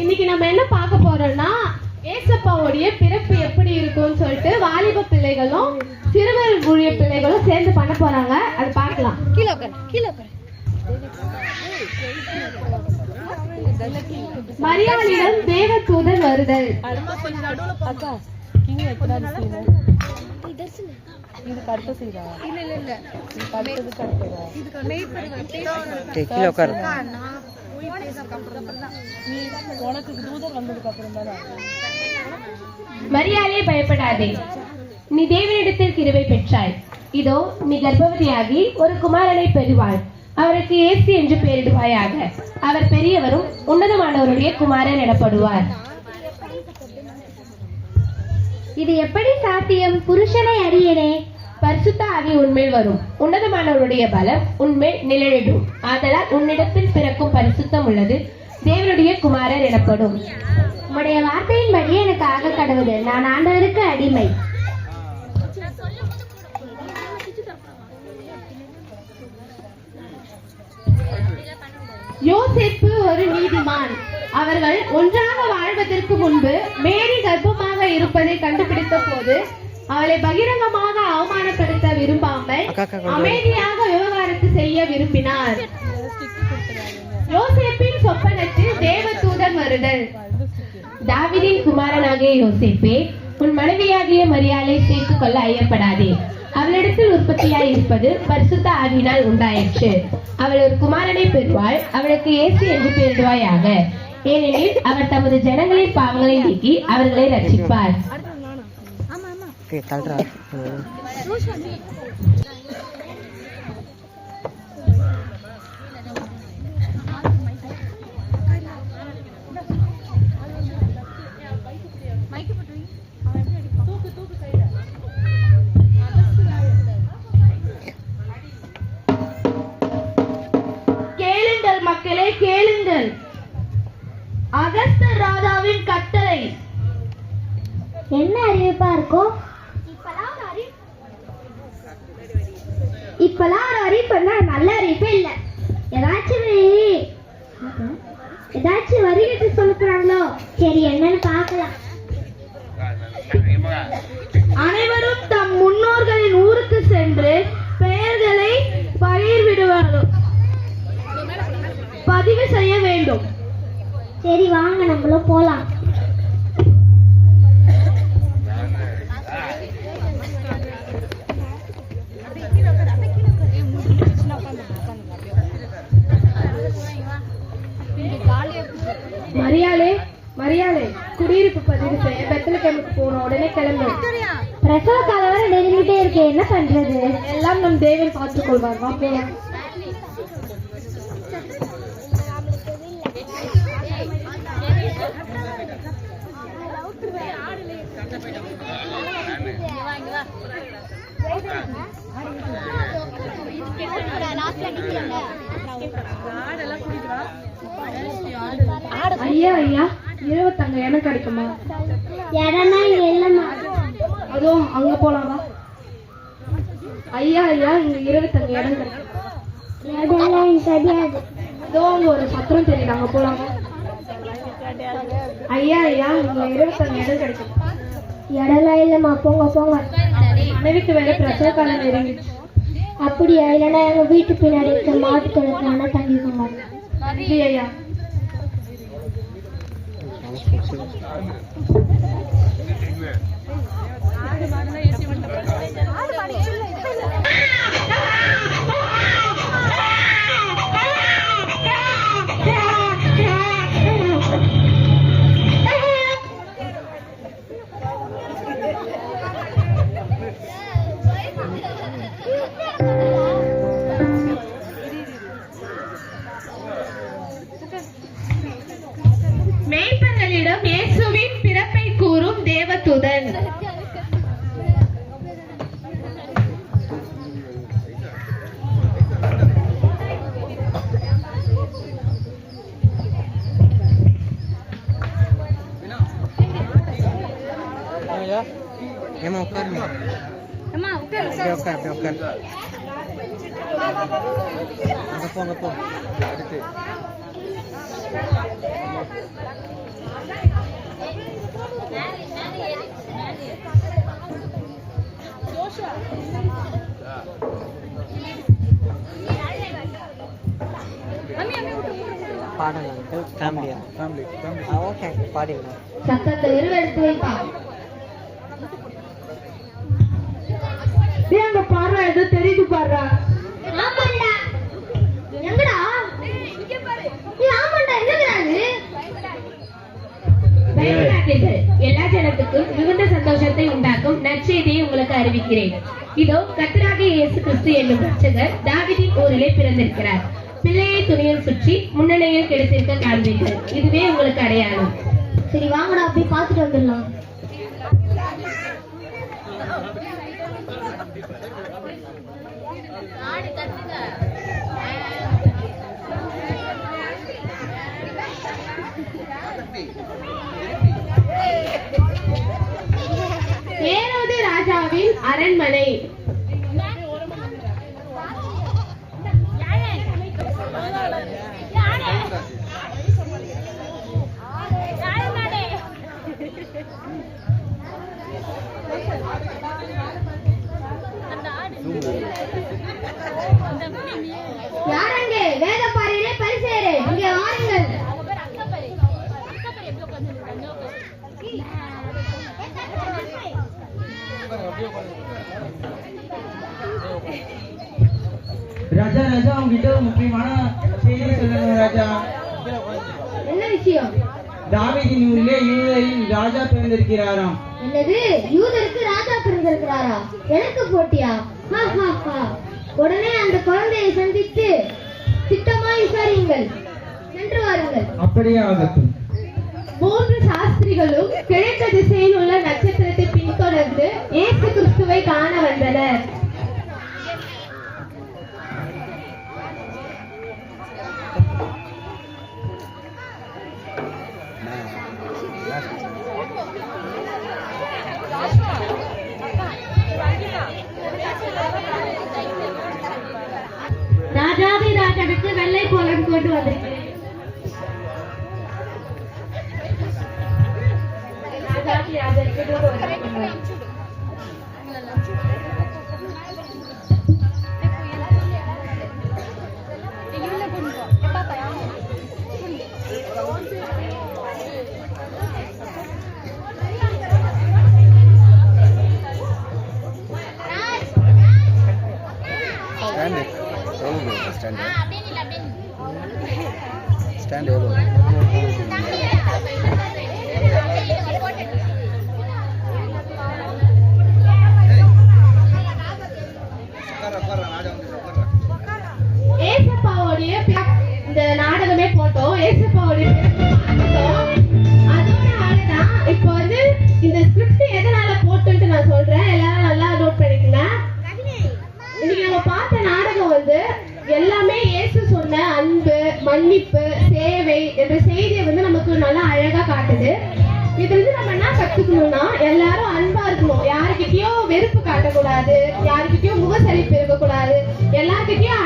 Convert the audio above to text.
இன்னைக்கு நம்ம என்ன பார்க்க போறோம்னா ஏசப்பாவுடைய பிறப்பு எப்படி இருக்கும்னு சொல்லிட்டு வாலிப பிள்ளைகளும் சிறுவர்களுடைய பிள்ளைகளும் சேர்ந்து பண்ண போறாங்க. அது பார்க்கலாம். மரியாளிடம் தேவதூதன் வருதல். மரியாளே, பயப்படாதே, நீ தேவனிடத்தில் கிருபை பெற்றாய். இதோ நீ கர்ப்பவதியாகி ஒரு குமாரனை பெறுவாள். அவருக்கு இயேசு என்று பெயரிடுவாயாக. அவர் பெரியவரும் உன்னதமானவருடைய குமாரன் எனப்படுவார். இது எப்படி சாத்தியம்? புருஷனை அறியனே. பரிசுத்த ஆவி உன்மேல் வரும், உன்னதமானவருடைய பலம் உன்மேல் நிழலிடும். ஆதலால் உன்னிடத்தில் பிறக்கும் பரிசுத்தம் உள்ளது தேவனுடைய குமாரர் எனப்படும். உம்முடைய வார்த்தையின்படி எனக்கு ஆக கடவுது. நான் ஆண்டவருக்கு அடிமை. யோசேப்பு ஒரு நீதிமான். அவர்கள் ஒன்றாக வாழ்வதற்கு முன்பு மேரி கர்ப்பமாக இருப்பதை கண்டுபிடித்த போது அவளை பகிரங்கமாக அவமானப்படுத்த விரும்பாமல் அமைதியாக விவகாரத்து செய்ய விரும்பினார். யோசேப்பின் சொப்பனத்தில் தேவதூதன் வருதல். தாவீதின் குமாரனாகிய யோசேப்பே, உன் மனைவியாகிய மரியாளை சேர்த்துக் கொள்ள ஐயப்படாதே. அவளிடத்தில் உற்பத்தியாய் இருப்பது பரிசுத்த ஆவியினால் உண்டாயிற்று. அவள் ஒரு குமாரனை பெறுவாள். அவளுக்கு இயேசு என்று பெயரிடுவாயாக. ஏனெனில் அவர் தமது ஜனங்களின் பாவங்களை நீக்கி அவர்களை ரட்சிப்பார். கேளுங்கள் மக்களே, கேளுங்கள். அகஸ்தர் ராஜாவின் கட்டளை. என்ன அறிவிப்பா இருக்கும்? இப்பெல்லாம் ஒரு அறிவிப்புன்னா நல்ல அறிவிப்பே இல்ல. ஏதாச்சும் வரிகிட்டு சொல்லுறாங்களோ. சரி, என்னன்னு பார்க்கலாம். அனைவரும் தம் முன்னோர்களின் ஊருக்கு சென்று பெயர்களை பகிர்விடுவார்கள், பதிவு செய்ய வேண்டும். சரி, வாங்க நம்மளும் போலாம். மரியாளே, மரியாளே, குடியிருப்பு பதிவு செய்ய பெத்லகேமுக்கு போன உடனே கிளம்பு. பிரசவ காலம் வரை நெருங்கிட்டே இருக்கு, என்ன பண்றது? எல்லாம் நம் தேவன் பார்த்துக் கொள்வார். வா போலாம். ஐயா, ஐயா, 25 இடம் கிடைக்குமா? இடம்னா இல்லம்மா. அதோ அங்க போலாமா? ஐயா, ஐயா, இங்க 25 இடம் கிடைக்கும். அதோ அங்க ஒரு சத்திரம் தெரியுது, அங்க போலாமா? ஐயா, ஐயா, இங்க 25 இடம் கிடைக்கும். இடம்லாம் இல்லம்மா, போங்க போங்க. மனைவிக்கு வேற பிரசவ காலம் நெருங்கிடுச்சு. அப்படியா? இல்லைன்னா எங்க வீட்டு பின்னாடி இருக்க மாட்டு தொழிற்சாலை தங்கிக்கோங்க. ஐயா, மேய்ப்பர்களிடம் இயேசுவின் பிறப்பை கூறும் தேவதூதன். சத்தத்தை எடுத்து வைப்பா. அங்க பாடுறா, ஏதோ தெரியுது பாடுறா. ஆமாண்டா. எங்கடா? ஆமாண்டா, என்னங்கிறாரு? எல்லா ஜனத்துக்கும் மிகுந்த சந்தோஷத்தை உண்டாக்கும் நற்செய்தியை உங்களுக்கு அறிவிக்கிறேன். இதோ கர்த்தராகிய இயேசு கிறிஸ்து என்னும் ரட்சகர் தாவீதின் ஊரிலே பிறந்திருக்கிறார். பிள்ளையை துணியில் சுற்றி முன்னணியில் கிடைத்திருக்க காண்பீர்கள். இதுவே உங்களுக்கு அடையாளம். சரி வாங்கடா, போய் பார்த்துட்டு வந்துடலாம். ஏரோது ராஜாவின் அரண்மனை. யாரங்கே வேதப்பாறையிலே பரிசேரே, இங்கே வாருங்கள். ராஜா ராஜா உங்ககிட்ட ஒரு முக்கியமான செய்தி சொல்லணும் ராஜா. என்ன விஷயம்? தாவீதின் ஊரிலே யூதரின் ராஜா பிறந்திருக்கிறாராம். என்னது? யூதருக்கு ராஜா பிறந்திருக்கிறாரா? எனக்கு போட்டியா? உடனே அந்த குழந்தையை சந்தித்து திட்டமாய் விசாரியுங்கள். சென்று வாருங்கள். அப்படியே ஆகட்டும். 3 சாஸ்திரிகளும் கிழக்கு திசையில் உள்ள நட்சத்திரத்தை பின்தொடர்ந்து இயேசு கிறிஸ்துவை காண வந்தனர். ராஜாதி ராஜனுக்கு வெள்ளை கோலம் கொண்டு வந்திருக்கிறேன். ராஜாதி ராஜனுக்கு ஸ்டாண்ட் எவ்வளோ? ஏசப்பாவுடைய இந்த நாடகமே போட்டோம். ஏசப்பாவுடைய அதனாலதான் இப்போ வந்து இந்த ஸ்கிரிப்ட் எதனால போட்டுன்ட்டு நான் சொல்றேன். எல்லாரும் நல்லா நோட் பண்ணிக்கலாம். இன்னைக்கு நம்ம பார்த்த நாடகம் வந்து எல்லாமே இயேசு சொன்ன அன்பு, மன்னிப்பு, சேவை என்ற செய்தியை வந்து நமக்கு நல்லா அழகா காட்டுது. இதுல இருந்து நம்ம என்ன கத்துக்கணும்னா, எல்லாரும் அன்பா இருக்கணும். யாருக்கிட்டயும் வெறுப்பு காட்டக்கூடாது, யாருக்கிட்டயும் முகசலிப்பு இருக்கக்கூடாது, எல்லார்கிட்டயும்